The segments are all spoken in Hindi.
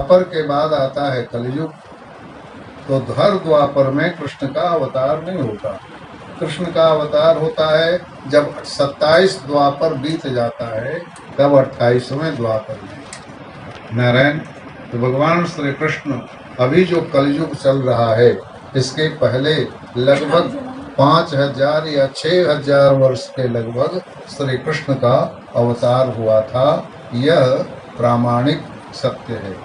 द्वापर के बाद आता है कलयुग। तो हर द्वापर में कृष्ण का अवतार नहीं होता। कृष्ण का अवतार होता है जब 27 द्वापर बीत जाता है, तब 28वें द्वापर में। नारायण। तो भगवान श्री कृष्ण अभी जो कलयुग चल रहा है, इसके पहले लगभग 5000 या 6000 वर्ष के लगभग श्री कृष्ण का अवतार हुआ था। यह प्रामाणिक सत्य है।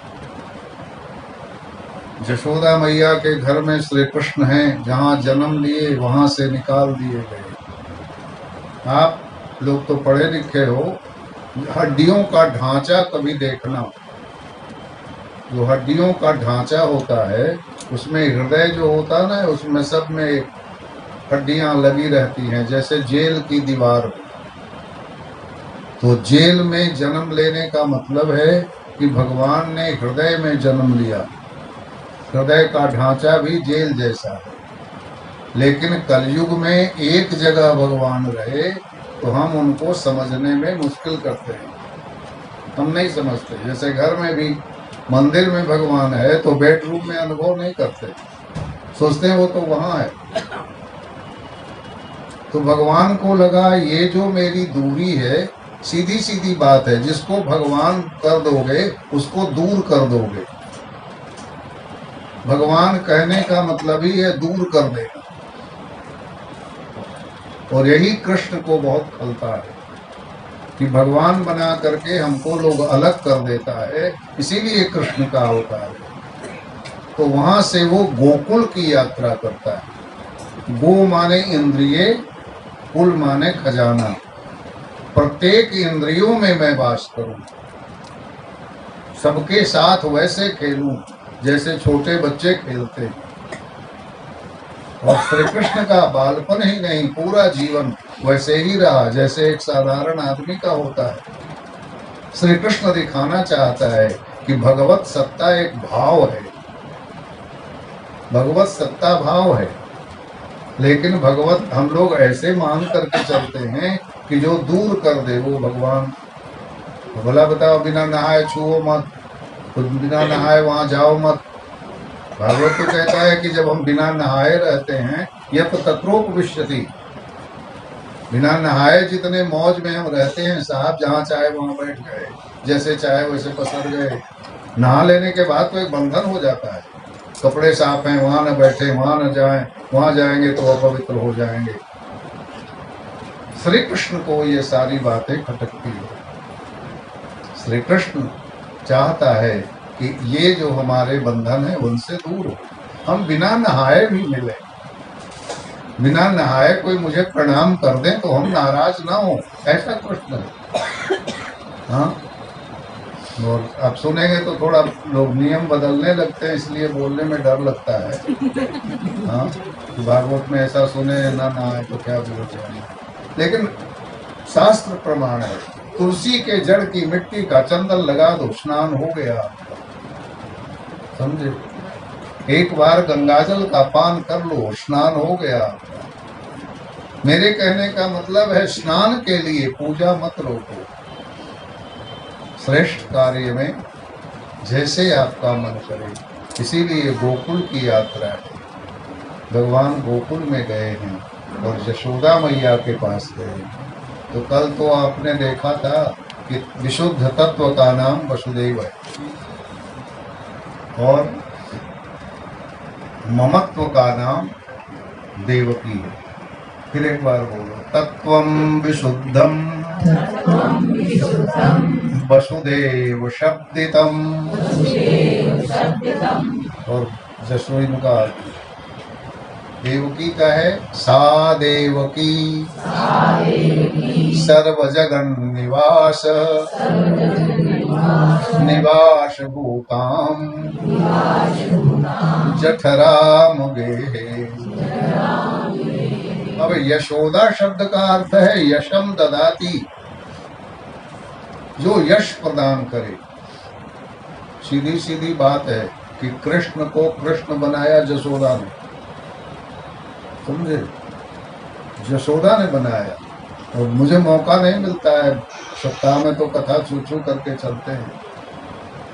यशोदा मैया के घर में श्री कृष्ण हैं, जहाँ जन्म लिए वहां से निकाल दिए गए। आप लोग तो पढ़े लिखे हो, हड्डियों का ढांचा कभी देखना। जो हड्डियों का ढांचा होता है, उसमें हृदय जो होता है ना, उसमें सब में हड्डियां लगी रहती हैं, जैसे जेल की दीवार। तो जेल में जन्म लेने का मतलब है कि भगवान ने हृदय में जन्म लिया। हृदय का ढांचा भी जेल जैसा है। लेकिन कलयुग में एक जगह भगवान रहे तो हम उनको समझने में मुश्किल करते हैं, हम नहीं समझते। जैसे घर में भी मंदिर में भगवान है तो बेडरूम में अनुभव नहीं करते, सोचते हैं वो तो वहां है। तो भगवान को लगा ये जो मेरी दूरी है, सीधी सीधी बात है, जिसको भगवान कर दोगे उसको दूर कर दोगे। भगवान कहने का मतलब ही है दूर कर देना। और यही कृष्ण को बहुत खलता है कि भगवान बना करके हमको लोग अलग कर देता है, इसीलिए कृष्ण का अवतार है। तो वहां से वो गोकुल की यात्रा करता है। गो माने इंद्रिय, कुल माने खजाना। प्रत्येक इंद्रियों में मैं वास करूं, सबके साथ वैसे खेलूं जैसे छोटे बच्चे खेलते हैं। और श्री कृष्ण का बालपन ही नहीं, पूरा जीवन वैसे ही रहा जैसे एक साधारण आदमी का होता है। श्री कृष्ण दिखाना चाहता है कि भगवत सत्ता एक भाव है, भगवत सत्ता भाव है। लेकिन भगवत हम लोग ऐसे मान करके चलते हैं कि जो दूर कर दे वो भगवान। भला बताओ, बिना नहाए छुओ मत, कुछ बिना नहाए वहां जाओ मत। भागवत तो कहता है कि जब हम बिना नहाए रहते हैं, यह तो तत्रोपविश्यति, बिना नहाए जितने मौज में हम रहते हैं साहब, जहाँ चाहे वहां बैठ गए, जैसे चाहे वैसे पसर गए। नहा लेने के बाद तो एक बंधन हो जाता है, कपड़े साफ हैं वहां न बैठे, वहां न जाएं, वहां जाएंगे तो अपवित्र हो जाएंगे। श्री कृष्ण को ये सारी बातें खटकती है। श्री कृष्ण चाहता है कि ये जो हमारे बंधन है उनसे दूर हो, हम बिना नहाए भी मिले। बिना नहाए कोई मुझे प्रणाम कर दे तो हम नाराज ना हो, ऐसा कृष्ण है। हाँ, और आप सुनेंगे तो थोड़ा लोग नियम बदलने लगते हैं, इसलिए बोलने में डर लगता है। हाँ, तो भागवत में ऐसा सुने ना नहाए तो क्या बोल जाए। लेकिन शास्त्र प्रमाण है, तुलसी के जड़ की मिट्टी का चंदन लगा दो, स्नान हो गया। समझे? एक बार गंगाजल का पान कर लो, स्नान हो गया। मेरे कहने का मतलब है स्नान के लिए पूजा मत रोको। श्रेष्ठ कार्य में जैसे आपका मन करे। इसीलिए गोकुल की यात्रा है। भगवान गोकुल में गए हैं और यशोदा मैया के पास गए। तो कल तो आपने देखा था कि विशुद्ध तत्व का नाम वसुदेव है और ममत्व का नाम देवकी है। फिर एक बार बोलो, तत्वं विशुद्धम वसुदेव शब्दितम। और जसोइन का देवकी का है सा देवकी सर्वजगन निवास निवास भूताम जठरा मुगे। अब यशोदा शब्द का अर्थ है यशम ददाती, जो यश प्रदान करे। सीधी सीधी बात है कि कृष्ण को कृष्ण बनाया यशोदा ने, समझे? यशोदा ने बनाया। और मुझे मौका नहीं मिलता है, सप्ताह में तो कथा छू छू करके चलते हैं।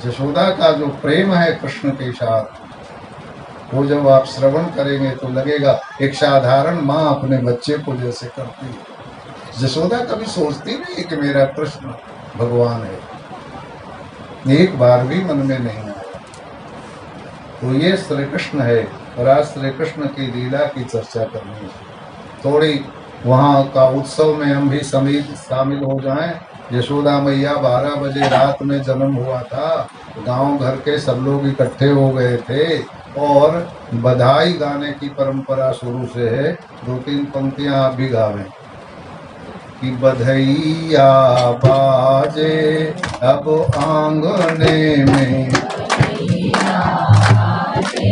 यशोदा का जो प्रेम है कृष्ण के साथ, वो जब आप श्रवण करेंगे तो लगेगा एक साधारण माँ अपने बच्चे को जैसे करती है। यशोदा कभी सोचती नहीं कि मेरा कृष्ण भगवान है, एक बार भी मन में नहीं आया। तो ये श्री कृष्ण है। और आज श्री कृष्ण की लीला की चर्चा करनी है। थोड़ी वहाँ का उत्सव में हम भी शामिल हो जाएं। यशोदा मैया 12 बजे रात में जन्म हुआ था। गांव घर के सब लोग इकट्ठे हो गए थे और बधाई गाने की परंपरा शुरू से है। 2-3 पंक्तियां आप भी गावें कि बधैया बाजे अब आंगने में, बधैया बाजे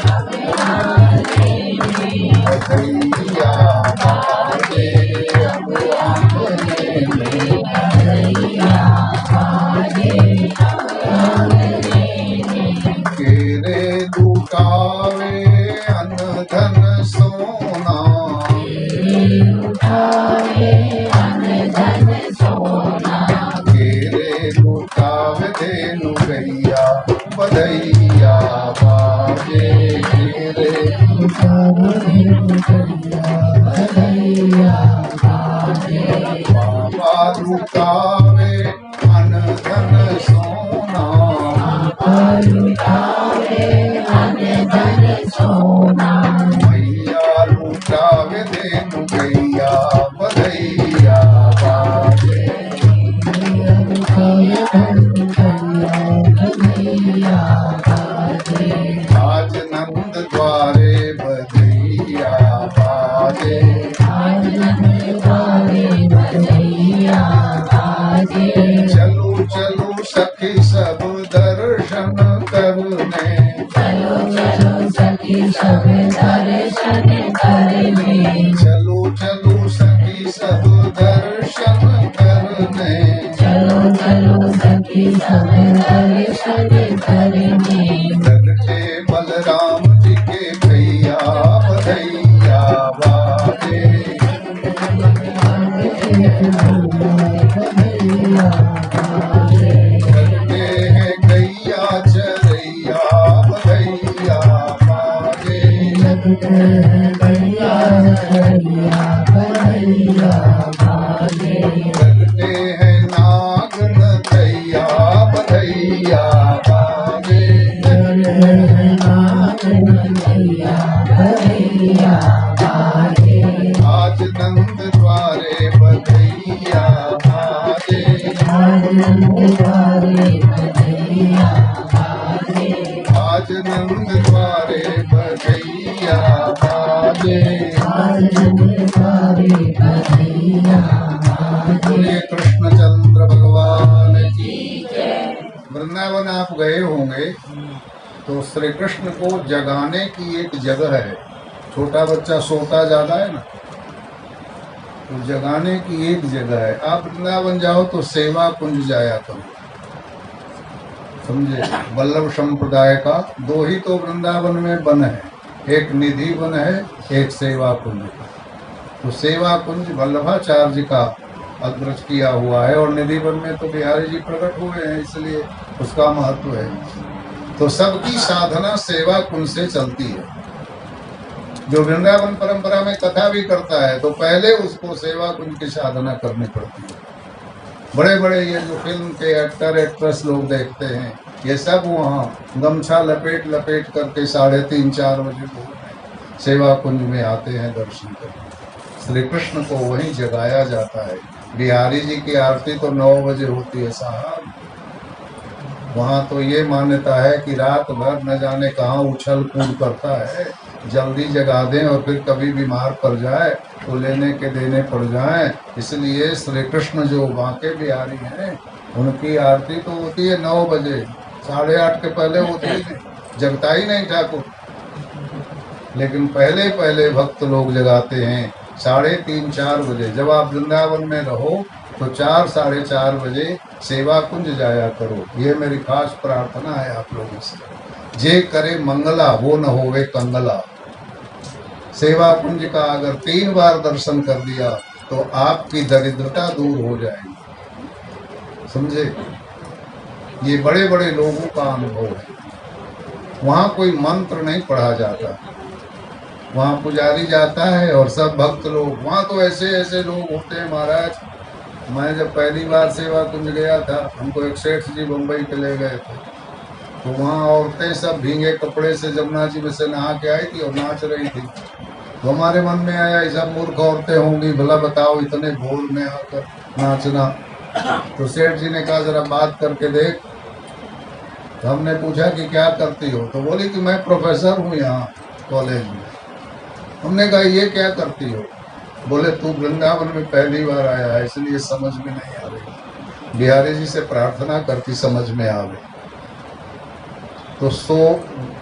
अब आंगने में, बधैया बाजे अब आंगने में, बधैया बाजे अब आंगने में, केरे लुटावे अन्न धन सोना, केरे लुटावे अन्न धन सोना, केरे लुटावे धेनु गैया, बधैया बाजे केरे लुटावे धेनु गैया, बधैया बाजे, बाबा लुटावे अन्न धन सोना, बाबा लुटावे अन्न धन सोना, मैया लुटावे धेनु गैया, बधैया बाजे, आज नंद द्वारे बधैया बाजे, आज नंद द्वारे बधैया बाजे, चलो चलो सखी सब दर्शन करने, चलो चलो सखी सब दर्शन करने, चलो चलो सखी सब दर्शन करने, चलो चलो सखी सब दर्शन करने, लगते बलराम जी के भैया, बधैया बाजे, लगते हैं गैया चरैया, बधैया बाजे, लगते हैं गैया चरैया, बधैया बाजे, लगते हैं नाग नथैया, बधैया बाजे, लगते हैं नाग नथैया, बधैया बाजे, आज नंद द्वारे बधैया बाजे, आज नंद द्वारे बधैया बाजे, आज नंद द्वारे बधैया बाजे, आज नंद द्वारे बधैया बाजे। कृष्णचंद्र भगवान की जय। वृंदावन आप गए होंगे तो श्री कृष्ण को जगाने की एक जगह है। छोटा बच्चा सोता ज्यादा है ना, तो जगाने की एक जगह है। आप वृंदावन जाओ तो सेवा कुंज जाया करो, समझे। वल्लभ संप्रदाय का 2 ही तो वृंदावन में वन है, एक निधि वन है, एक सेवा कुंज। तो सेवा कुंज वल्लभाचार्य का अग्रज किया हुआ है और निधि वन में तो बिहारी जी प्रकट हुए हैं, इसलिए उसका महत्व है। तो सबकी साधना सेवा कुंज से चलती है। जो वृंदावन परंपरा में कथा भी करता है तो पहले उसको सेवा कुंज की साधना करनी पड़ती है। बड़े बड़े ये जो फिल्म के एक्टर एक्ट्रेस लोग देखते हैं, ये सब वहाँ गमछा लपेट लपेट करके 3:30-4 बजे सेवा कुंज में आते हैं दर्शन करने। श्री कृष्ण को वहीं जगाया जाता है। बिहारी जी की आरती तो 9 बजे होती है साहब। वहाँ तो ये मान्यता है कि रात भर न जाने कहाँ उछल कूद करता है, जल्दी जगा दें और फिर कभी बीमार पड़ जाए तो लेने के देने पड़ जाए। इसलिए श्री कृष्ण जो बांके बिहारी हैं, उनकी आरती तो होती है 9 बजे, 8:30 के पहले होती है, जगता ही नहीं ठाकुर। लेकिन पहले पहले भक्त लोग जगाते हैं 3:30-4 बजे। जब आप वृंदावन में रहो तो 4-4:30 बजे सेवा कुंज जाया करो। ये मेरी खास प्रार्थना है आप लोगों से। जे करे मंगला वो न होवे कंगला। सेवा कुंज का अगर 3 बार दर्शन कर दिया तो आपकी दरिद्रता दूर हो जाएगी, समझे। ये बड़े बड़े लोगों का अनुभव है। वहाँ कोई मंत्र नहीं पढ़ा जाता, वहाँ पुजारी जाता है और सब भक्त लोग। वहाँ तो ऐसे ऐसे लोग होते हैं महाराज। मैं जब पहली बार सेवा कुंज गया था, हमको एक सेठ जी बम्बई के ले गए थे, तो वहाँ औरतें सब भीगे कपड़े से जमुना जी में से नहा के आई थी और नाच रही थी। तो हमारे मन में आया ये सब मूर्ख औरतें होंगी, भला बताओ इतने भोर में आकर नाचना। तो सेठ जी ने कहा जरा बात करके देख। तो हमने पूछा कि क्या करती हो, तो बोली कि मैं प्रोफेसर हूँ यहाँ कॉलेज में। हमने कहा ये क्या करती हो, बोले तू वृंदावन में पहली बार आया है इसलिए समझ में नहीं आ रही, बिहारी जी से प्रार्थना करती समझ में आवे। तो सो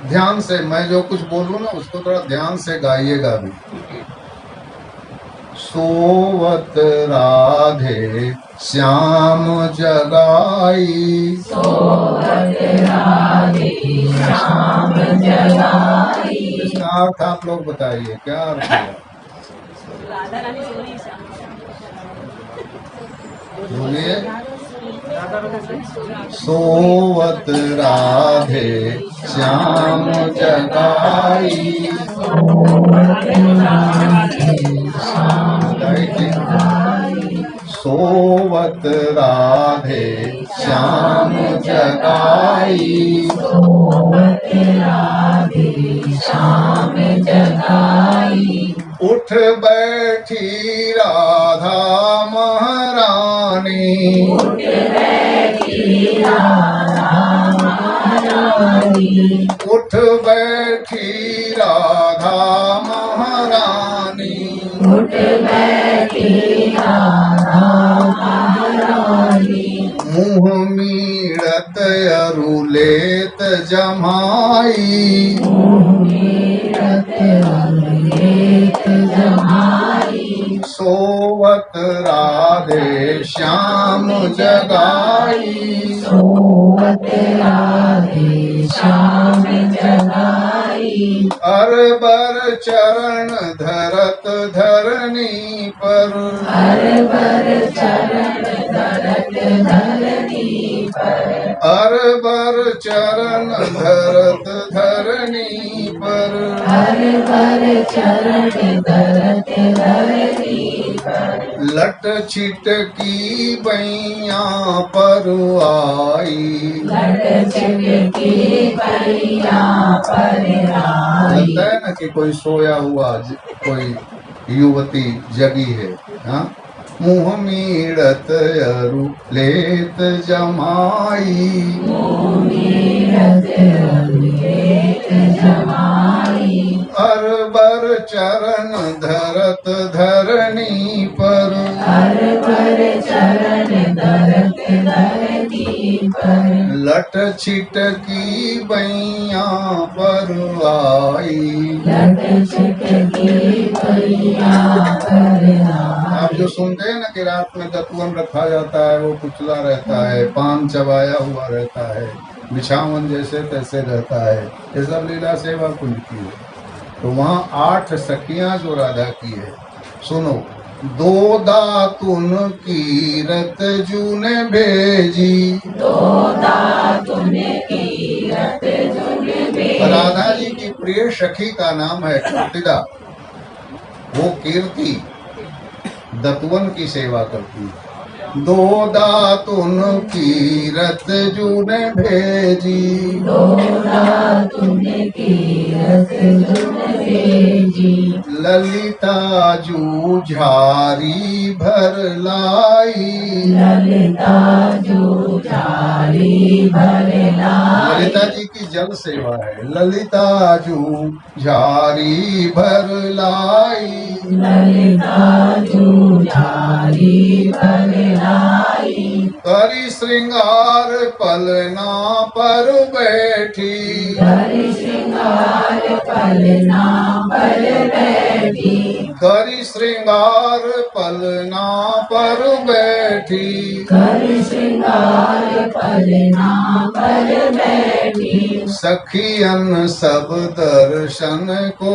ध्यान से मैं जो कुछ बोलूँ ना उसको थोड़ा ध्यान से गाइएगा भी। सोवत राधे श्याम जगाई, सोवत राधे श्याम जगाई। इसका अर्थ आप लोग बताइए क्या अर्थ है? बोलिए। सोवत राधे श्याम जगाई, सोवत राधे श्याम जगाई, श्याम जगाई। उठ बैठी राधा महारानी, उठ बैठी राधा महारानी। उठ बैठी राधा महारानी, उठ बैठी राधा महारानी। मुँह मीड़त अरुलेत जमाई, सोवत राधे श्याम जगाई, सोवत राधे श्याम जगाई। अरबर चरण धरत धरनी पर, अरबर चरण धरत धरनी पर। अरबर चरण धरत धरनी पर, अरबर चरण धरत धरनी पर। लट छिटकी बैया पर आई, लट छिटकी बैया पर आई। लगता है ना कि कोई सोया हुआ कोई युवती जगी है। हाँ, मुँह मीड़त अरु लेत जमाई, अरबर चरण धरत धरनी पर, अरबर चरण धरत धरनी पर। लट छिटकी बैया पर आई। लट छिटकी बैया पर आई। आप जो सुनते हैं ना कि रात में दतवन रखा जाता है, वो कुचला रहता है, पान चबाया हुआ रहता है, बिछावन जैसे तैसे रहता है, ये सब लीला सेवा कुंज की है। तो वहाँ 8 सखियां जो राधा की है, सुनो। दो दातुन कीरत जूने भेजी, दो दातुन कीरत जूने भेजी। राधा जी की प्रिय सखी का नाम है कीर्तिदा। वो कीर्ति दतवन की सेवा करती है। दो दातुन कीरत जूने भेजी, दो दातुन कीरत जूने भेजी। ललिता जूझारी भर लाई, ललिता जूझारी भर लाई। ललिता जी की जल सेवा है। ललिता जूझारी भर लाई, ललिता जूझारी भर लाई। करी श्रृंगार पलना पर बैठी, करी श्रृंगार पलना पर बैठी। करी श्रृंगार पलना पर बैठी, करी श्रृंगार पलना पर बैठी। सखियन सब दर्शन को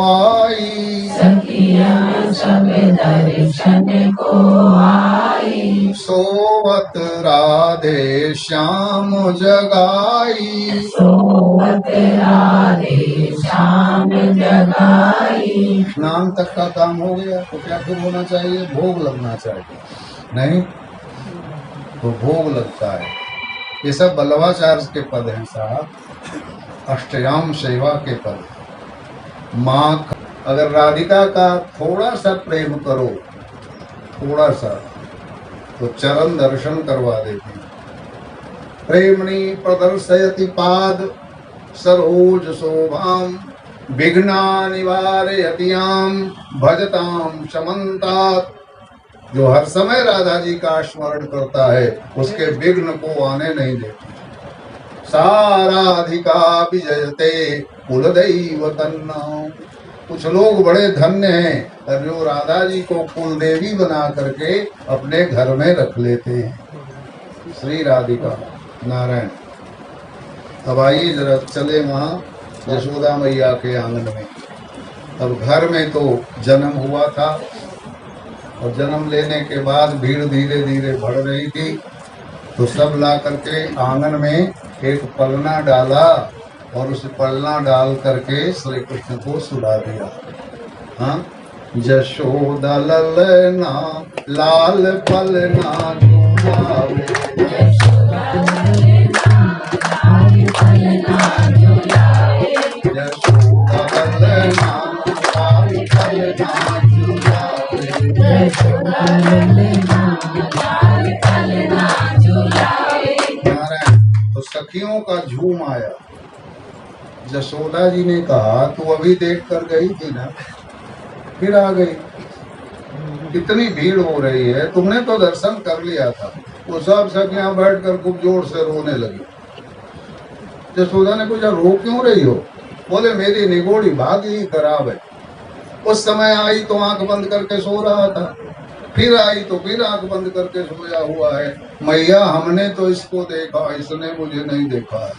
आई, सखियन सब दर्शन को आई। सोवत राधे श्याम जगाई। सोवत राधे श्याम जगाई। स्नान तक का काम हो गया तो क्या फिर होना चाहिए? भोग लगना चाहिए, नहीं तो भोग लगता है। ये सब बल्लवाचार्य के पद हैं साहब, अष्टयाम सेवा के पद। माँ अगर राधिका का थोड़ा सा प्रेम करो, थोड़ा सा, तो चरण दर्शन करवा देती। प्रेमणि प्रदर्शयति पाद सरोज शोभाम विघ्ना निवारयतियाम भजताम समन्तात। जो हर समय राधा जी का स्मरण करता है उसके विघ्न को आने नहीं देती। साराधिका विजयते कुलदैव तन्नाम। कुछ लोग बड़े धन्य हैं और जो राधा जी को कुल देवी बना करके अपने घर में रख लेते हैं। श्री राधिका नारायण। अब आइए जरा चले वहाँ यशोदा मैया के आंगन में। अब घर में तो जन्म हुआ था और जन्म लेने के बाद भीड़ धीरे धीरे बढ़ रही थी, तो सब ला करके आंगन में एक पलना डाला और उस पलना डाल करके श्री कृष्ण को सुला दिया। हाँ, यशोदा ललना लाल पलना झूलावे, यशोदा ललना लाल पलना झूलावे, यशोदा ललना लाल पलना झूलावे, यशोदा ललना लाल पलना झूलावे। तो सखियों का झूम आया। यशोदा जी ने कहा तू अभी देख कर गई थी ना, फिर आ गई, इतनी भीड़ हो रही है, तुमने तो दर्शन कर लिया था। वो सब सखियां बैठ कर खूब जोर से रोने लगी। यशोदा ने पूछा रो क्यों रही हो? बोले मेरी निगोड़ी भाग्य ही खराब है। उस समय आई तो आंख बंद करके सो रहा था, फिर आई तो फिर आंख बंद करके सोया हुआ है। मैया हमने तो इसको देखा, इसने मुझे नहीं देखा है,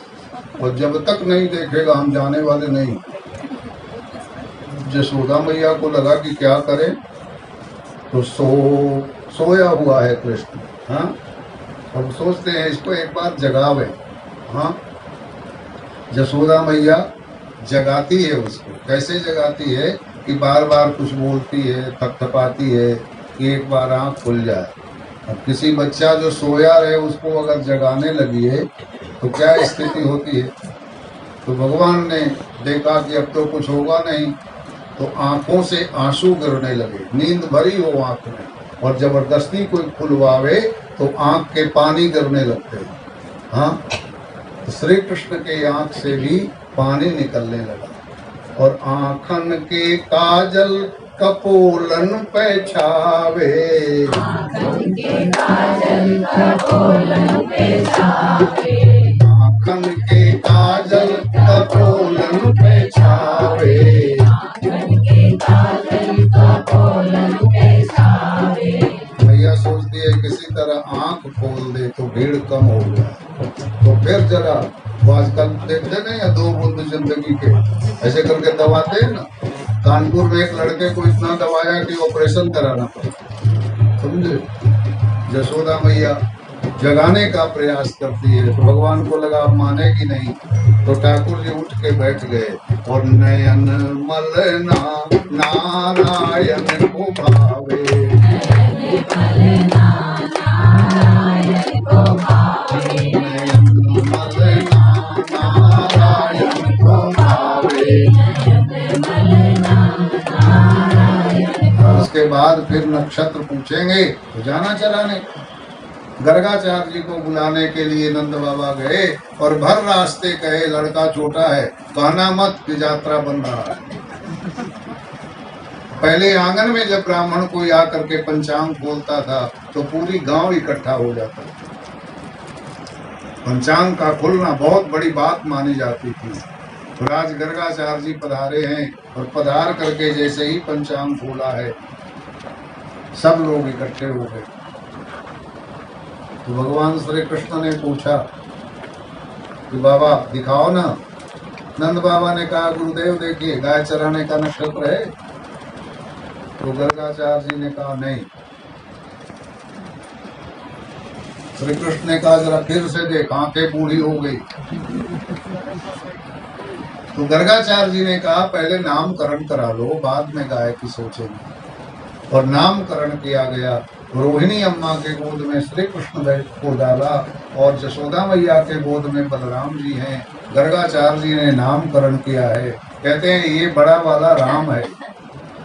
और जब तक नहीं देखेगा हम जाने वाले नहीं। यशोदा मैया को लगा कि क्या करें, तो सोया हुआ है कृष्ण। हाँ, अब सोचते हैं इसको एक बार जगावे। हाँ, यशोदा मैया जगाती है उसको। कैसे जगाती है कि बार बार कुछ बोलती है, थपथपाती है कि एक बार आंख खुल जाए। अब किसी बच्चा जो सोया रहे उसको अगर जगाने लगी है तो क्या स्थिति होती है? तो भगवान ने देखा कि अब तो कुछ होगा नहीं, तो आंखों से आंसू गिरने लगे। नींद भरी हो आंख में और जबरदस्ती कोई खुलवावे तो आंख के पानी गिरने लगते हैं। हाँ, तो श्री कृष्ण के आंख से भी पानी निकलने लगा और आंखन के काजल कपोलन पे छावे, आंखन के काजल कपोलन पे छावे, आंखन के काजल कपोलन पे छावे, आंखन के काजल कपोलन पे छावे। भैया सोचती है किसी तरह आंख खोल दे तो भीड़ कम हो जाए। तो फिर जरा वो आजकल देखते नहीं है 2 बूंद जिंदगी के, ऐसे करके दबाते हैं ना। कानपुर में एक लड़के को इतना दबाया कि ऑपरेशन कराना पड़ा, समझे। यशोदा मैया जगाने का प्रयास करती है तो भगवान को लगा मानेगी नहीं, तो ठाकुर जी उठ के बैठ गए और नयन मलना नारायण को भावे, नयन मलना नारायण को भावे, नयन मलना नारायण को भावे, नयन मलना नारायण को। उसके बाद फिर नक्षत्र पूछेंगे तो जाना चलाने। गर्गाचार्य जी को बुलाने के लिए नंद बाबा गए और भर रास्ते कहे लड़का छोटा है, कहना मत कि यात्रा बन रहा है। पहले आंगन में जब ब्राह्मण कोई आकर के पंचांग बोलता था तो पूरी गांव इकट्ठा हो जाता था। पंचांग का खुलना बहुत बड़ी बात मानी जाती थी। तो आज गर्गाचार्य जी पधारे हैं और पधार करके जैसे ही पंचांग खोला है सब लोग इकट्ठे हो गए। तो भगवान श्री कृष्ण ने पूछा कि बाबा दिखाओ ना। नंद बाबा ने कहा गुरुदेव देखिए गाय चराने का नक्षत्र है। तो गर्गाचार्य जी ने कहा नहीं, श्री कृष्ण ने कहा जरा फिर से देख, आंखें बूढ़ी हो गई। तो गर्गाचार्य जी ने कहा पहले नामकरण करा लो, बाद में गाय की सोचेंगे। और नामकरण किया गया। रोहिणी अम्मा के गोद में श्री कृष्ण को डाला और जशोदा मैया के गोद में बलराम जी हैं। गर्गाचार्य जी ने नामकरण किया है। कहते हैं ये बड़ा वाला राम है,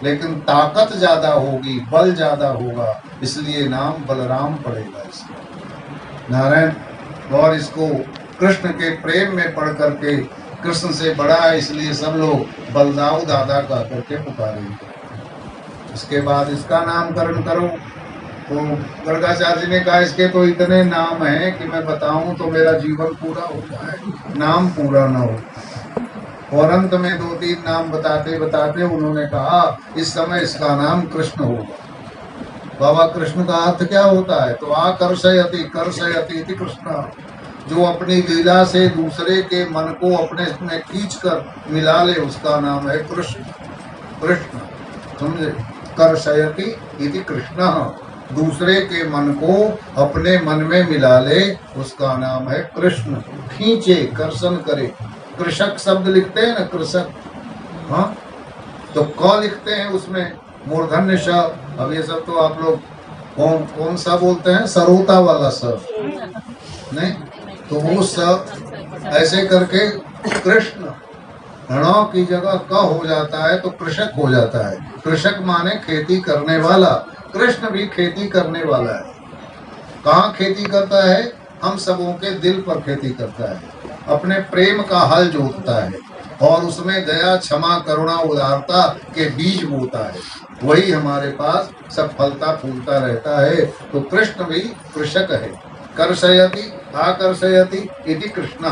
लेकिन ताकत ज्यादा होगी, बल ज्यादा होगा, इसलिए नाम बलराम पड़ेगा इसको। नारायण, और इसको कृष्ण के प्रेम में पढ़ करके कृष्ण से बड़ा है, इसलिए सब लोग बलदाऊ दादा कह करके पुकारेंगे। इसके बाद इसका नामकरण करो। तो गर्गाचार्य जी ने कहा इसके तो इतने नाम हैं कि मैं बताऊं तो मेरा जीवन पूरा होता है, नाम पूरा ना हो। और अंत में 2-3 नाम बताते बताते उन्होंने कहा इस समय इसका नाम कृष्ण होगा। बाबा कृष्ण का अर्थ क्या होता है? तो आकर्षयति कर्षयति इति कृष्ण, जो अपनी लीला से दूसरे के मन को अपने में खींचकर मिला ले, उसका नाम है कृष्ण। कृष्ण समझे? कर्षयति इति कृष्ण, दूसरे के मन को अपने मन में मिला ले, उसका नाम है कृष्ण। खींचे, कर्षण करे। कृषक शब्द लिखते हैं ना, कृषक, हाँ, तो क लिखते हैं उसमें मूर्धन्य श। अब ये सब तो आप लोग कौन सा बोलते हैं? सरोता वाला स नहीं, तो वो स ऐसे करके कृष्ण ण की जगह क हो जाता है तो कृषक हो जाता है। कृषक माने खेती करने वाला। कृष्ण भी खेती करने वाला है। कहाँ खेती करता है? हम सबों के दिल पर खेती करता है। अपने प्रेम का हल जोतता है और उसमें दया, क्षमा, करुणा, उदारता के बीज बोता है। वही हमारे पास सब फलता फूलता रहता है। तो कृष्ण भी कृषक है। कर्षयति आकर्षयति इति कृष्ण।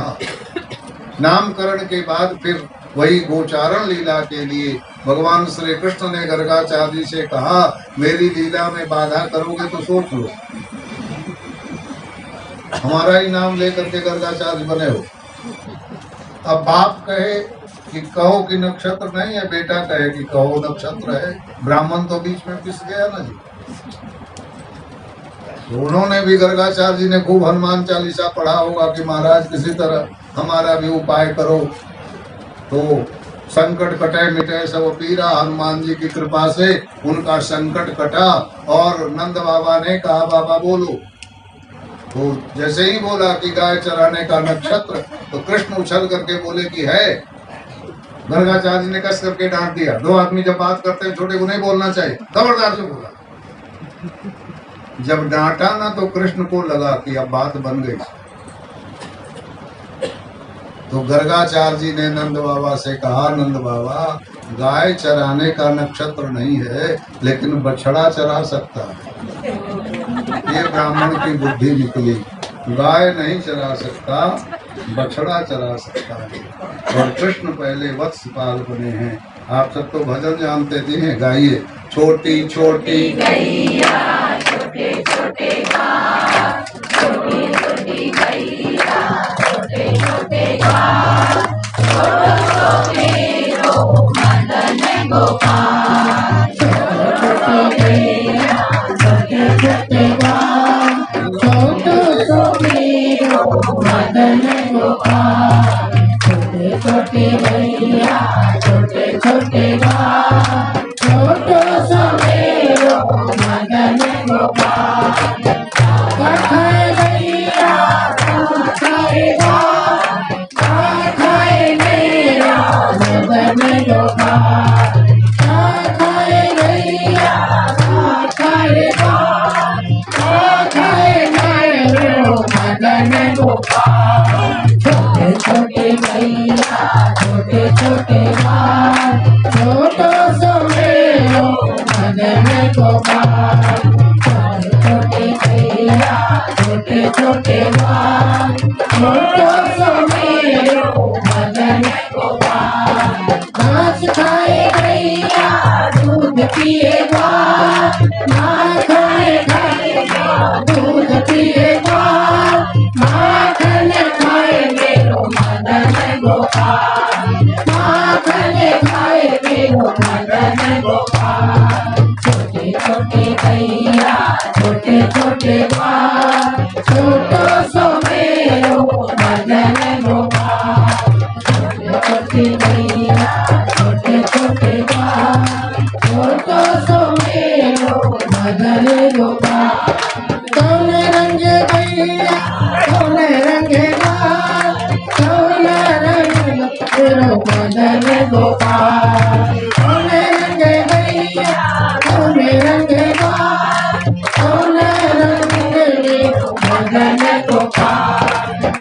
नामकरण के बाद फिर वही गोचारण लीला के लिए भगवान श्री कृष्ण ने गर्गाचार्य जी से कहा मेरी लीला में बाधा करोगे तो सोच लो। हमारा ही नाम लेकर के गर्गाचार्य बने हो। अब बाप कहे कि कहो कि नक्षत्र नहीं है, बेटा कहे कि कहो नक्षत्र है, ब्राह्मण तो बीच में पिस गया ना जी। तो उन्होंने भी गर्गाचार्य जी ने खूब हनुमान चालीसा पढ़ा होगा कि महाराज किसी तरह हमारा भी उपाय करो। तो संकट कटे मिटे सब पीरा, हनुमान जी की कृपा से उनका संकट कटा और नंद बाबा ने कहा बाबा बोलो। तो जैसे ही बोला कि गाय चराने का नक्षत्र, तो कृष्ण उछल करके बोले कि है। गर्गाचार्य जी ने कस करके डांट दिया। 2 आदमी जब बात करते हैं छोटे को नहीं बोलना चाहिए, खबरदार से बोला। जब डांटा ना तो कृष्ण को लगा कि अब बात बन गई। तो गर्गाचार्य जी ने नंद बाबा से कहा नंद बाबा गाय चराने का नक्षत्र नहीं है, लेकिन बछड़ा चरा सकता है। ये ब्राह्मण की बुद्धि निकली। गाय नहीं चरा सकता, बछड़ा चरा सकता है। और कृष्ण पहले वत्सपाल बने हैं। आप सब तो भजन जानते थे, गाइए। छोटी छोटी गैया, छोटे छोटे गाय, छोटी छोटी गैया, छोटे छोटे गाय, छोटो मेरो मदन गोपाल, छोटो गैया, छोटे छोटे गाय, छोटो मेरो मदन गोपाल, छोटे छोटे गैया, छोटे छोटे गाय, छोटो मेरो मदन गोपाल, खाए गैया खाए गाय, खाए मेरा मदन गोपाल, खाए गैया खाए गाय, खाए मेरो मदन गोपाल, छोटे छोटे गैया छोटे छोटे गाय, छोटो सो मेरो मदन गोपाल, छोटे छोटे गैया छोटे छोटे गाय, छोटो सो मेरो मदन गोपाल, घास खाए गैया दूध पिए गाय, माखन खाएगा दूध पिए गाय, माखन खाए मेरो मदन गोपाल, माखन खाए मेरो मदन गोपाल, छोटे छोटे गैया छोटे छोटे गाय, छोटे मदन गोपाल। कौन रंग गैया कौन रंग गाय, कौन रंग मेरो मदन गोपाल। कौन रंग गैया कौन रंग गाय, कौन रंग मेरो मदन गोपाल।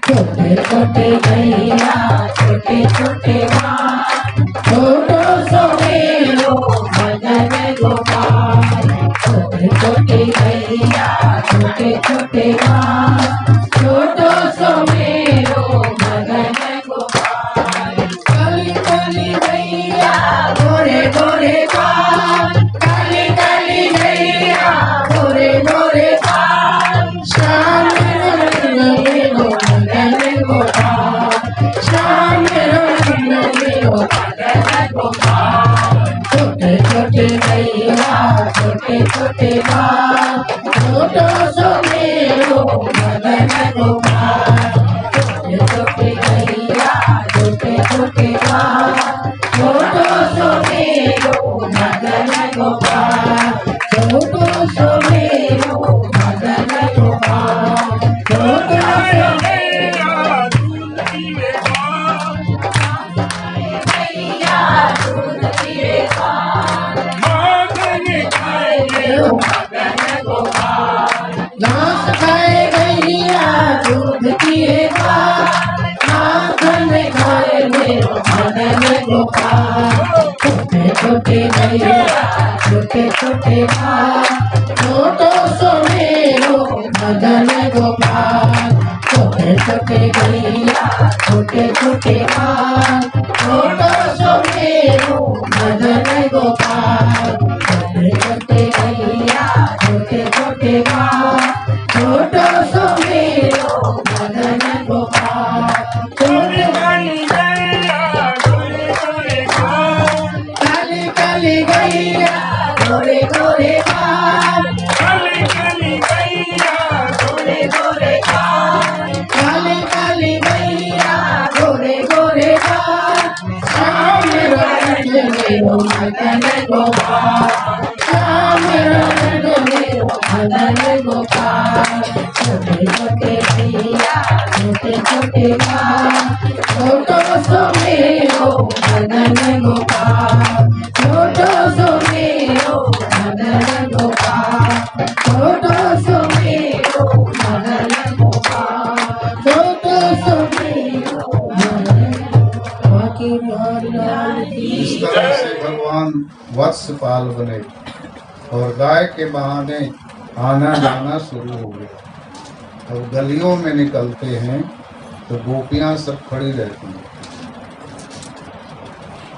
छोटे छोटे गैया छोटे छोटे गाय, छोटो सो मेरो मदन गोपाल। छोटे छोटे गैया छोटे छोटे गाय, छोटो सो मेरो मदन गोपाल। काली काली गैया गोरे गोरे गाय, काली काली गैया गोरे गोरे गाय, श्याम रंग मेरो मदन गोपाल। श्याम रंग मेरो मदन गोपाल। छोटे छोटे गैया छोटे छोटे गाय, छोटो सो मेरो मदन गोपाल। छोटे छोटे गैया छोटे छोटे गाय, छोटो सो मेरो मदन गोपाल। छोटो सो मेरो मदन गोपाल। छोटो सो गैया दूध पिए गाय, मदन खाए मेरो मदन गोपाल। घास खाए गैया दूध पिए गाय, माखन खाए मेरो मदन गोपाल। छोटे छोटे गैया छोटे छोटे गाय, छोटो सो मेरो मदन गोपाल। छोटे छोटे गैया छोटे छोटे गाय, छोटो सो मेरो मदन गोपाल। छोटे छोटे गैया छोटे छोटे गाय, छोटो सो मेरो मदन गोपाल। छोटे काली गैया गोरे गोरे गाय, काली काली गैया गोरे गोरे गाय, काली काली गैया गोरे गोरे गाय, काली काली गैया गोरे गोरे गाय, श्याम रंग मेरो मदन गोपाल। श्याम रंग मेरो मदन गोपाल। छोटे छोटे गैया छोटे छोटे गाय, छोटो सो मेरो मदन गोपाल। छोटो सो मेरो मदन गोपाल। छोटो सो मेरो मदन गोपाल। छोटो सो मेरो मदन गोपाल। इस तरह से भगवान वत्सपाल बने और गाय के बहाने आना जाना शुरू हो गया। अब गलियों में निकलते हैं तो गोपियां सब खड़ी रहती हैं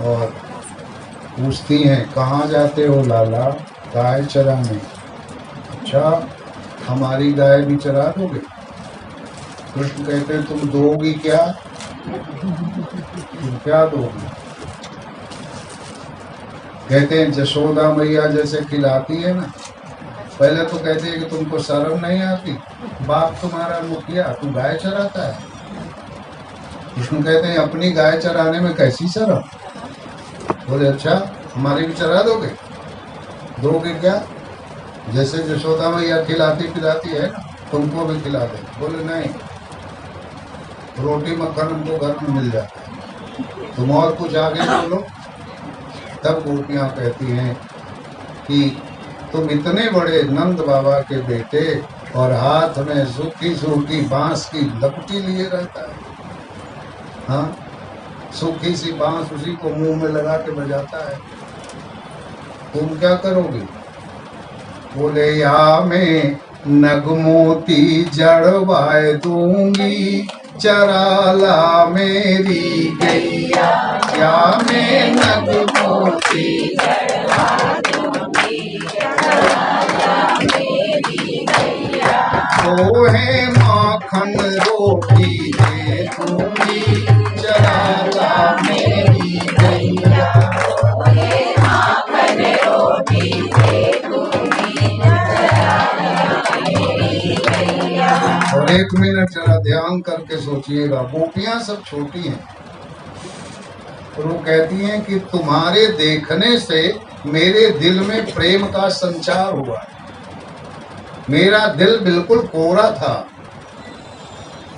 और पूछती हैं कहाँ जाते हो लाला? गाय चराने। अच्छा, हमारी गाय भी चरा दोगे? कृष्ण कहते हैं तुम दोगी क्या? तुम क्या दोगी? कहते हैं जशोदा मैया जैसे खिलाती है ना, पहले तो कहते हैं कि तुमको शर्म नहीं आती, बाप तुम्हारा मुखिया तू गाय चराता है। विष्णु कहते हैं अपनी गाय चराने में कैसी शर्म? बोले अच्छा हमारी भी चरा दोगे? दोगे क्या? जैसे जशोदा मैया खिलाती पिलाती है तुमको भी खिला दे। बोले नहीं, रोटी मक्खन हमको घर में मिल जाता है, तुम और कुछ आगे बोलो। तब गोपियां कहती हैं कि तुम इतने बड़े नंद बाबा के बेटे और हाथ में सूखी सूखी बांस की लपटी लिए रहता है। हाँ, सूखी सी बांस उसी को मुंह में लगा के बजाता है, तुम क्या करोगे? बोले या मैं नगमोती जड़वाए दूंगी, चराला मेरी गैया। या मैं नगमोती जड़वा दूंगी, चराला मेरी गैया। तो है माखन रोटी दे दूंगी, चराला मेरी गैया। तो है माखन रोटी दे दूंगी, चराला मेरी गैया। और एक मिनट जरा ध्यान करके सोचिएगा, गोपियां सब छोटी हैं और वो कहती हैं कि तुम्हारे देखने से मेरे दिल में प्रेम का संचार हुआ है। मेरा दिल बिल्कुल कोरा था,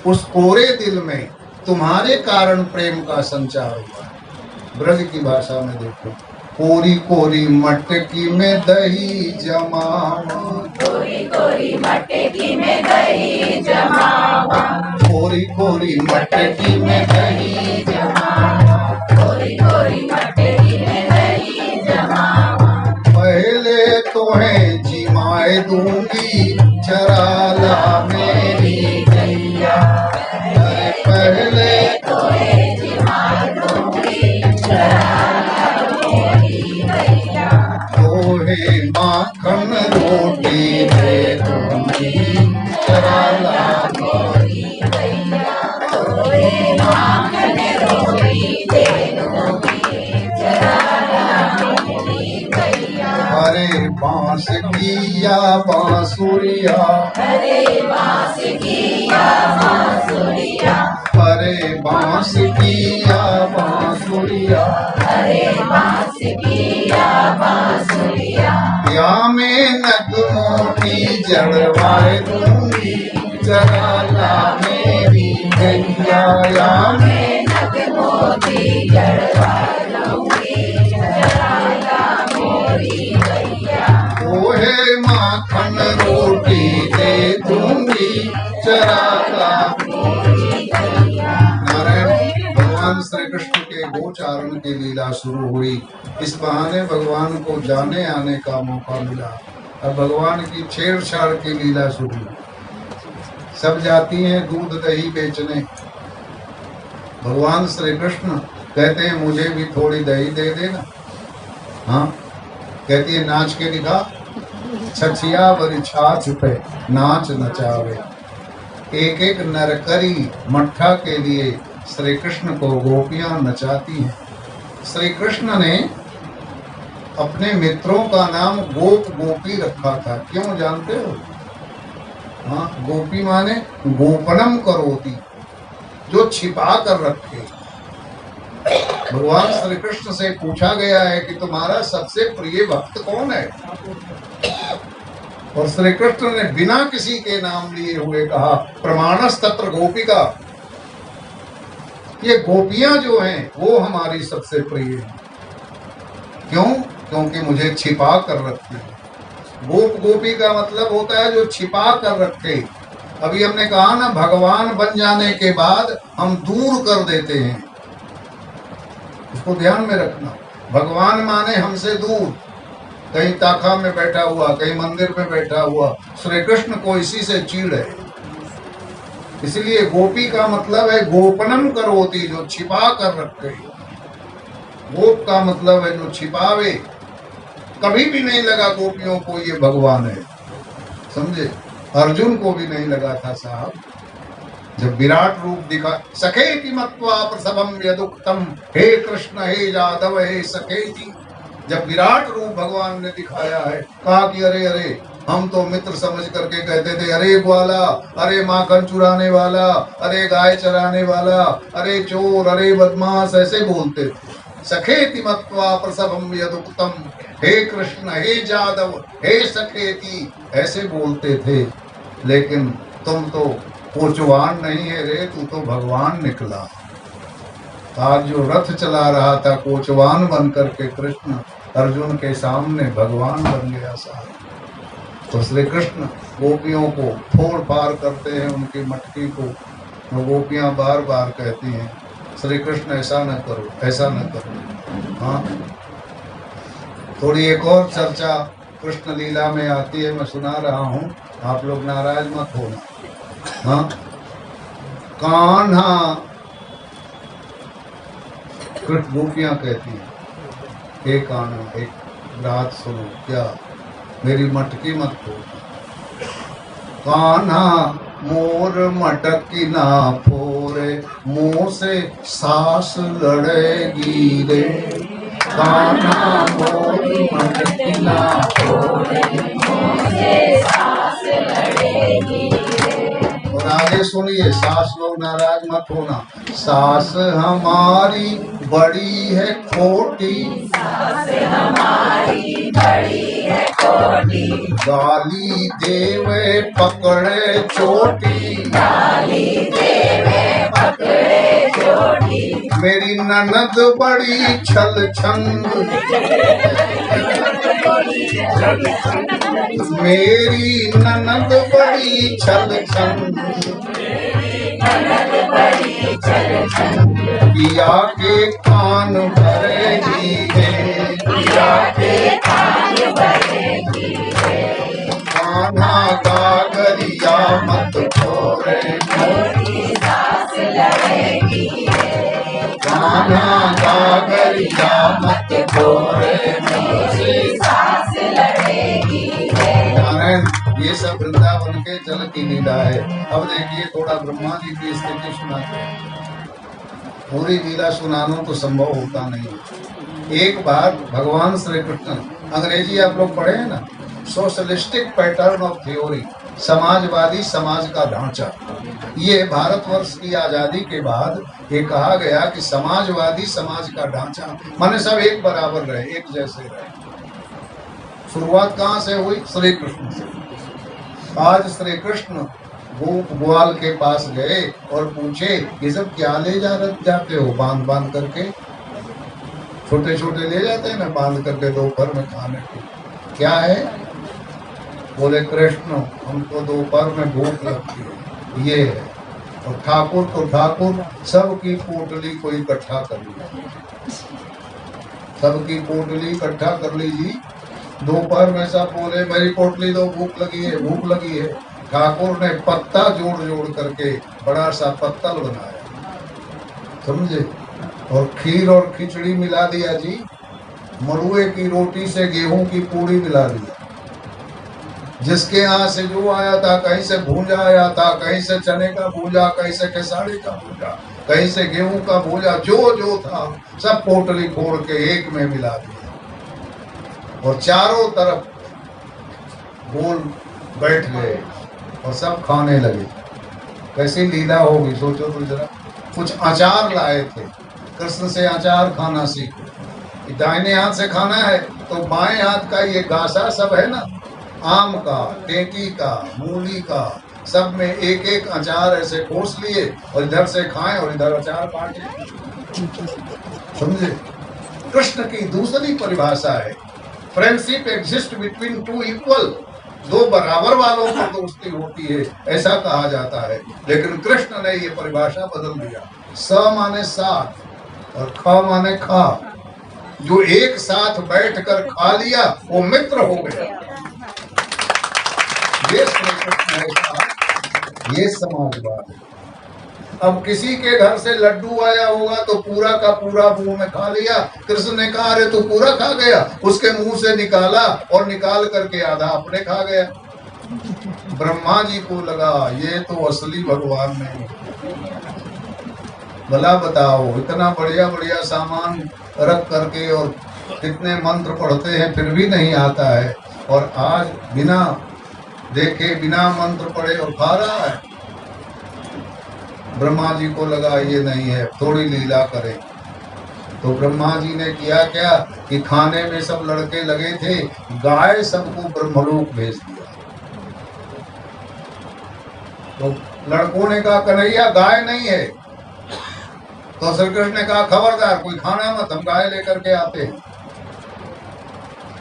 उस कोरे दिल में तुम्हारे कारण प्रेम का संचार हुआ। ब्रज की भाषा में देखो, कोरी कोरी मटकी में दही जमावा, कोरी कोरी मटकी में दही जमावा, कोरी कोरी मटकी में दही जमावा, कोरी कोरी मटकी में दही जमावा। पहले तुम्हें जिमाए दूंगी, चरा ला मेरी गैया। अरे पहले तोहे जिमा दूंगी, चरा ला मेरी गैया। तोहे माखन रोटी दे दूंगी, चरा ला मेरी गैया। तोहे माखन रोटी दे दूंगी, चरा ला मेरी गैया। अरे बांस की या बांसुरिया, अरे बांस की या बांसुरिया, अरे बांस की या बांसुरिया, अरे बांस की या बांसुरिया। या मैं नगमों की जड़वाए दूंगी, चरा ला मेरी गैया। या मैं मोती जड़वा लूंगी, चरा ला मेरी गैया। तोहे माखन रोटी दे दूंगी, चरा ला। नारायण भगवान श्री कृष्ण के गोचारण की लीला शुरू हुई। इस बहाने भगवान को जाने आने का मौका मिला। अब भगवान की छेड़छाड़ की लीला शुरू हुई। सब जाती हैं दूध दही बेचने। भगवान श्री कृष्ण कहते हैं मुझे भी थोड़ी दही दे देना। हाँ, कहती है नाच के दिखा, छछिया बरी छाछ पे नाच नचावे। एक एक नरकरी मट्ठा के लिए श्री कृष्ण को गोपियां नचाती हैं। श्री कृष्ण ने अपने मित्रों का नाम गोप गोपी रखा था। क्यों जानते हो? हाँ, गोपी माने गोपनम करोती, जो छिपा कर रखे। भगवान श्री कृष्ण से पूछा गया है कि तुम्हारा सबसे प्रिय भक्त कौन है, और श्री कृष्ण ने बिना किसी के नाम लिए हुए कहा प्रमाणस तत्र गोपिका। ये गोपियां जो हैं वो हमारी सबसे प्रिय हैं। क्यों? क्योंकि मुझे छिपा कर रखती है। गोप गोपी का मतलब होता है जो छिपा कर रखे। अभी हमने कहा ना, भगवान बन जाने के बाद हम दूर कर देते हैं। इसको ध्यान में रखना। भगवान माने हमसे दूर, कहीं ताखा में बैठा हुआ, कहीं मंदिर में बैठा हुआ। श्री कृष्ण को इसी से चीड़ है। इसलिए गोपी का मतलब है गोपनम करोती, जो छिपा कर रखे। गोप का मतलब है जो छिपावे। कभी भी नहीं लगा गोपियों को ये भगवान है, समझे? अर्जुन को भी नहीं लगा था साहब। जब विराट रूप दिखा, सखेति मत्वा प्रसवम यदुक्तम, हे कृष्ण हे यादव हे सखेति। जब विराट रूप भगवान ने दिखाया है, कहा कि अरे अरे, हम तो मित्र समझ करके कहते थे अरे ग्वाला, अरे माखन चुराने वाला, अरे गाय चराने वाला, अरे चोर, अरे बदमाश, ऐसे बोलते थे। सखेति मत्वा प्रसवम यदुक्तम, हे कृष्ण हे यादव हे सखेति, ऐसे बोलते थे। लेकिन तुम तो कोचवान नहीं है रे, तू तो भगवान निकला। आज जो रथ चला रहा था कोचवान बन करके कृष्ण, अर्जुन के सामने भगवान बन गया साहब। तो श्री कृष्ण गोपियों को फोड़ फाड़ करते हैं, उनकी मटकी को। वो गोपियां बार बार कहती हैं श्री कृष्ण ऐसा न करो, ऐसा न करो। हाँ, थोड़ी एक और चर्चा कृष्ण लीला में आती है, मैं सुना रहा हूँ, आप लोग नाराज मत होना। हाँ, कान्हा, कृष्ण गोपियां कहती हैं हे कान्हा, एक रात सुनो, क्या मेरी मटकी मत फोड़। कान्हा मोर मटकी ना फोरे, मुंह से सांस लड़ेगी रे। कान्हा मोर मटकी ना फोरे, मुंह से सांस लड़ेगी रे। और आगे सुनिए, सास लोग नाराज मत होना। सास हमारी बड़ी है खोटी, सास हमारी बड़ी है कोटि, गाली देवे पकड़े चोटी, गाली देवे पकड़े चोटी, मेरी ननद बड़ी छल छंद, मेरी ननद बड़ी छल छंद, ननद बड़ी छल छंद, पिया के कान भरेगी है, पिया के कान भरेगी है, कान्हा गागरिया मत छोड़े, मोरी सास लड़ेगी है, कान्हा गागरिया मत छोड़े। मोरी सास लड़ेगी है। नारायण, ये सब वृंदावन के जल की लीला है। अब देखिए थोड़ा ब्रह्मा जी की स्थिति सुनाते हैं। पूरी लीला सुनाना तो संभव होता नहीं। एक बार भगवान श्री कृष्ण, अंग्रेजी आप लोग पढ़े हैं ना, socialistic pattern of theory, Samajwadi समाज का ढांचा। ये भारतवर्ष की आजादी के बाद ये कहा गया कि समाजवादी समाज का ढांचा माने सब एक बराबर रहे, एक जैसे रहे। शुरुआत कहाँ से हुई? श्री कृष्ण से। आज श्री कृष्ण ग्वाल के पास गए और पूछे, ये सब क्या ले जाते हो? बांध बांध करके, छोटे छोटे ले जाते हैं ना बांध करके दोपहर में खाने को, क्या है? बोले कृष्ण, हमको दोपहर में भूख लगती है, ये है। और ठाकुर तो ठाकुर, सबकी पोटली को इकट्ठा कर ली, सबकी पोटली इकट्ठा कर लीजिए। दोपहर में सब बोले मेरी पोटली दो, भूख लगी है, भूख लगी है। ठाकुर ने पत्ता जोड़ जोड़ करके बड़ा सा पत्तल बनाया, समझे, और खीर और खिचड़ी मिला दिया जी, मड़ुए की रोटी से गेहूं की पूड़ी मिला दिया। जिसके यहाँ से जो आया था, कहीं से भूंजा आया था, कहीं से चने का भूंजा, कहीं से खेसारी का भूंजा, कहीं से गेहूं का भूंजा, जो जो था सब पोटली फोड़ के एक में मिला दिया और चारों तरफ गोल बैठ गए और सब खाने लगे। कैसी लीला होगी सोचो तो जरा। कुछ अचार लाए थे, कृष्ण से अचार खाना सीखो। दाहिने हाथ से खाना है तो बाएं हाथ का ये घासा सब है ना, आम का, टेकी का, मूली का, सब में एक एक अचार ऐसे खोस लिए और इधर से खाएं और इधर अचार काटे, समझे। कृष्ण की दूसरी परिभाषा है friendship exist between two equal, दो बराबर वालों को दोस्ती होती है, ऐसा कहा जाता है। लेकिन कृष्ण ने ये परिभाषा बदल दिया। स माने साथ और ख माने खा। जो एक साथ बैठकर खा लिया वो मित्र हो गया। ये श्री कृष्ण है, ये समाजवाद है। अब किसी के घर से लड्डू आया होगा तो पूरा का पूरा मुंह में खा लिया। कृष्ण ने कहा अरे तू पूरा खा गया, उसके मुंह से निकाला और निकाल करके आधा अपने खा गया। ब्रह्मा जी को लगा ये तो असली भगवान नहीं। भला बताओ, इतना बढ़िया बढ़िया सामान रख करके और कितने मंत्र पढ़ते हैं फिर भी नहीं आता है, और आज बिना देखे बिना मंत्र पढ़े और खा रहा है। ब्रह्मा जी को लगा ये नहीं है, थोड़ी लीला करें। तो ब्रह्मा जी ने किया क्या कि खाने में सब लड़के लगे थे, गाय सबको ब्रह्मलोक भेज दिया। तो लड़कों ने कहा कन्हैया गाय नहीं है। तो श्री कृष्ण ने कहा खबरदार कोई खाना मत, हम गाय लेकर के आते हैं।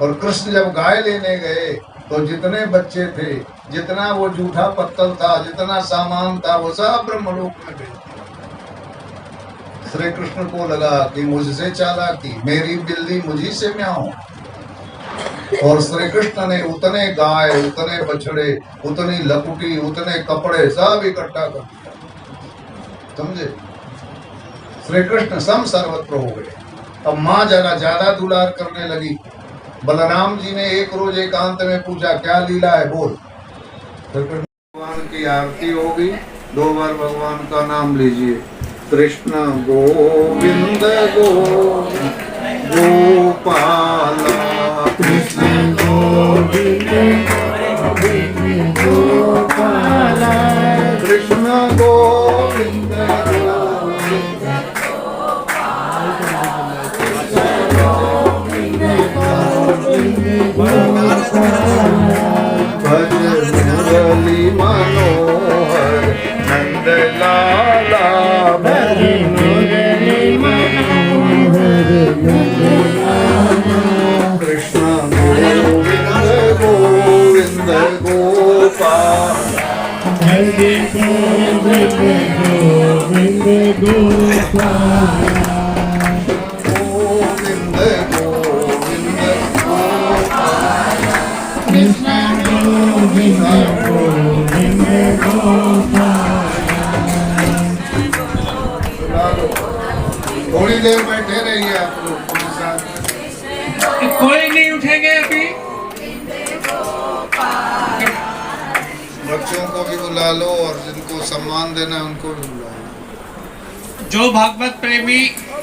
और कृष्ण जब गाय लेने गए तो जितने बच्चे थे, जितना वो जूठा पत्तल था, जितना सामान था, वो सब ब्रह्मलोक में भेज दिया। श्री कृष्ण को लगा कि मुझसे चालाकी, मेरी बिल्ली मुझी से म्याऊं। और श्री कृष्ण ने उतने गाय, उतने बछड़े, उतनी लकुटी, उतने कपड़े सब इकट्ठा कर दिया, समझे। श्री कृष्ण सम सर्वत्र हो गए। अब माँ जरा ज्यादा दुलार करने लगी। बलराम जी ने एक रोज एकांत में पूछा क्या लीला है, बोल। श्री कृष्ण भगवान की आरती होगी, 2 बार भगवान का नाम लीजिए। कृष्ण गोविंद गोपाला, कृष्ण गोविंद गोपाला, कृष्ण गोविंद गोपाला। मुरली मनोहर नंद लाला हरे मुरली मनोहर नंद लाला कृष्ण गोविंद गोविंद गोपाल हरे गोविंद गोविंद गोपाल गोविंद गोविंद गोपाल कृष्ण गोविंद गोविंद गोपाल। थोड़ी देर बैठे रहिए आप लोग मेरे साथ। कोई नहीं उठेंगे अभी। बच्चों को भी बुला लो और जिनको सम्मान देना है उनको भी बुला लो। जो भागवत प्रेमी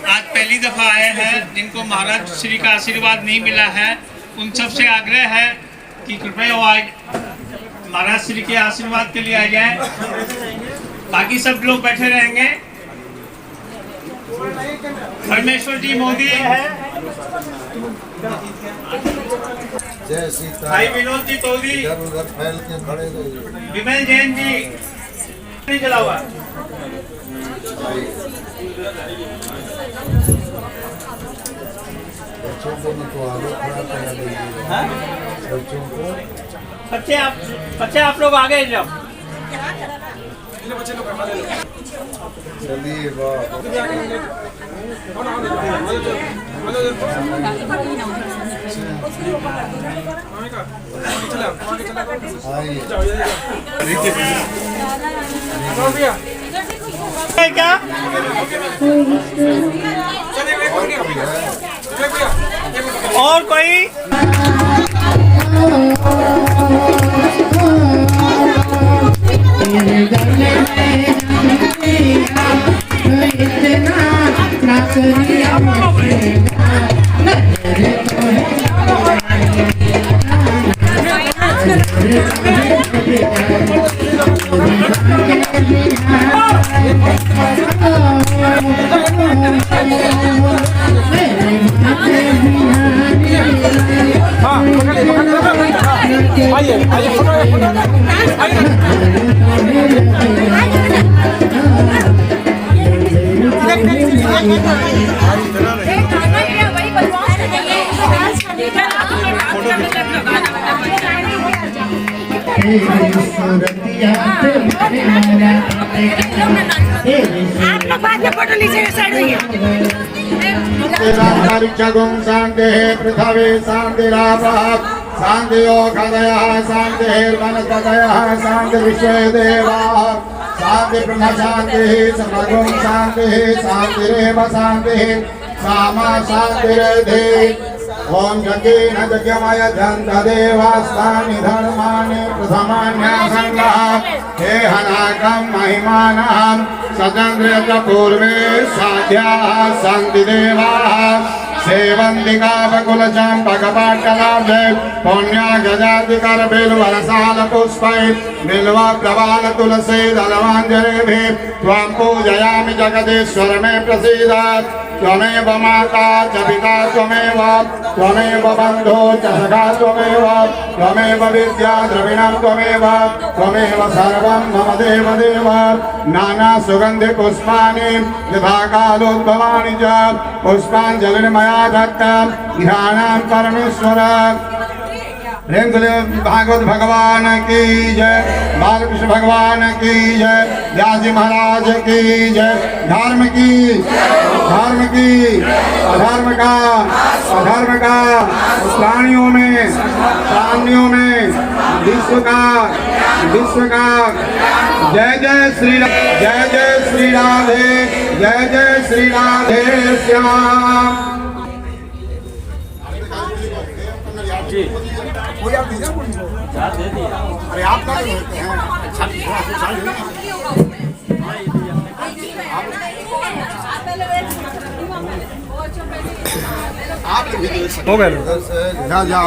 आज पहली दफा आए हैं, जिनको महाराज श्री का आशीर्वाद नहीं मिला है, उन सब से आग्रह है कि कृपया वो आज महाराज श्री के आशीर्वाद के लिए आ जाए। बाकी सब लोग बैठे रहेंगे। परमेश्वर जी मोदी है, जय सीता। भाई विनोद जी तोदी, इधर उधर फैल के खड़े रहिए। विमल जैन जी नहीं चला हुआ। बच्चों को न तो आगे खड़ा करा दीजिए। बच्चों को बच्चे आप लोग आगे जाओ। चलिए वाह। आइए क्या और कोई शांति पृथ्वी शांतिरापः शांतियोगदयः शांतिर्वनस्पतयः शांति विश्वे देवाः शांति ब्रह्म शांतिः समगुण शांतिः शांतिरेव शांतिः सामा शांतिरेधि। ओम यज्ञेन यज्ञमय देवास्तानि धर्माणि प्रथमान्यासङ्गः हे हनाकं महिमानः सचन्द्र च पूर्वे साध्याः सन्ति देवाः सेवन्तिकापकुलचम्पकपाटलाब्धे पुण्या गजातिकर बिल्वरसाल पुष्पै बिल्व प्रवाल तुलसी दलवाञ्जलिभिः त्वां पूजयामि जगदीश्वर मे प्रसीद। त्वमेव माता च पिता त्वमेव त्वमेव बन्धो च सखा त्वमेव त्वमेव विद्या द्रविणं त्वमेव त्वमेव सर्वं मम देवदेव। नाना सुगन्धि पुष्पाणि यथा कालोद्भवानि च पुष्पाञ्जलिर्मया मया दत्तं ध्यानं परमेश्वर। प्रेम भागवत भगवान की जय, बालकृष्ण भगवान की जय, व्यास जी महाराज की जय। धर्म की अधर्म का प्राणियों में प्राणियों में विश्व का जय जय श्री राधे जय जय श्री राधे श्याम। अरे आप का आप भी हो गए जा